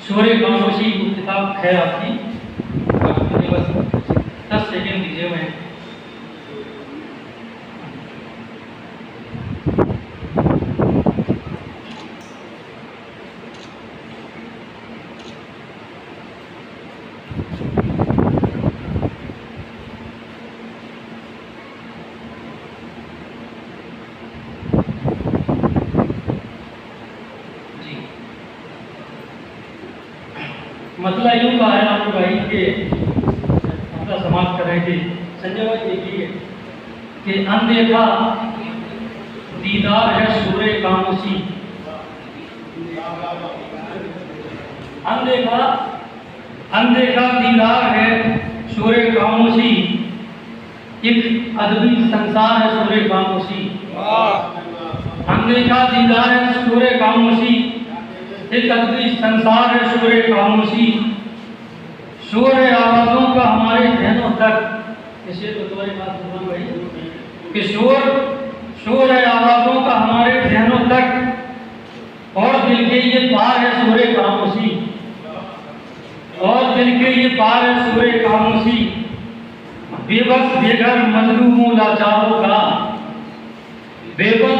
शोरे खामोशी किताब है आपकी, मुझे बस 10 सेकेंड दीजिए। मैं मसला यूँ कहा है आप भाई के मतलब समाप्त कर रहे थे संजय भाई, देखिए कि अनदेखा दीदार है शोरे खामोशी, अनदेखा अनदेखा दीदार है शोरे खामोशी, एक अदबी संसार है शोरे खामोशी। अनदेखा दीदार है शोरे खामोशी, एक अद्भुत संसार है शोरे खामोशी, शोर है आवाज़ों का हमारे ज़हनों तक। इसे तो तुम्हारी बात सुन भाई कि शोर है आवाज़ों का हमारे ज़हनों तक, और दिल के ये पार है शोरे खामोशी, और दिल के ये पार है शोरे खामोशी, बेबस बेघर मजलूमों लाचारों का, बेबस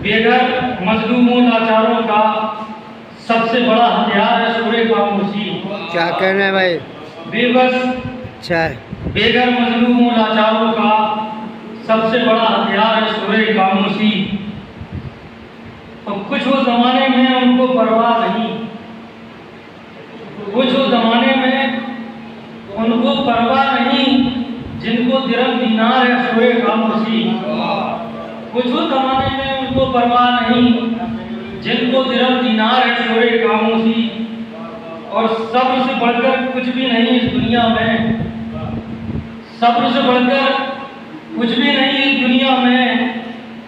बेघर मजलूमों लाचारों का सबसे बड़ा हथियार है शोरे खामोशी। क्या कहना है भाई? बेबस अच्छा है। बेघर मजलूमों लाचारों का सबसे बड़ा हथियार है शोरे खामोशी। तो कुछ वो जमाने में उनको परवाह नहीं, कुछ वो जमाने में उनको परवाह नहीं, जिनको दिरहम दीनार है शोरे खामोशी। कुछ वो जमाने में उनको परवाह नहीं, जिनको दिरहम दीनार है शोरे खामोशी। और सब्र से बढ़कर कुछ भी नहीं इस दुनिया में, सब्र से बढ़कर कुछ भी नहीं इस दुनिया में,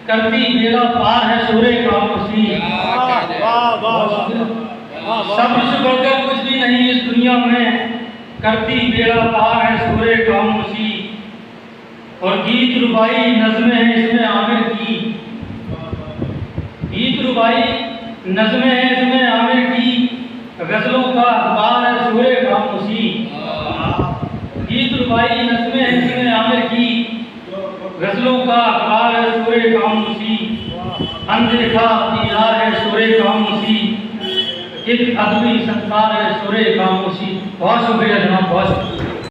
करती बेड़ा पार है शोरे खामोशी। सब्र से बढ़कर कुछ भी नहीं इस दुनिया में, करती बेड़ा पार है शोरे खामोशी। और गीत रुबाई नज़्में हैं इसमें आमिर की, गीत रुबाई नज़्में हैं इसमें आमिर की, गज़लों का अखबार है शोरे खामोशी। गीत रुबाई नज़्में हैं इसमें आमिर की, गज़लों का अखबार है शोरे खामोशी। अनदेखा दीदार है शोरे खामोशी, एक अदबी संसार है शोरे खामोशी। बहुत शुक्रिया जनाब, बहुत शुक्रिया।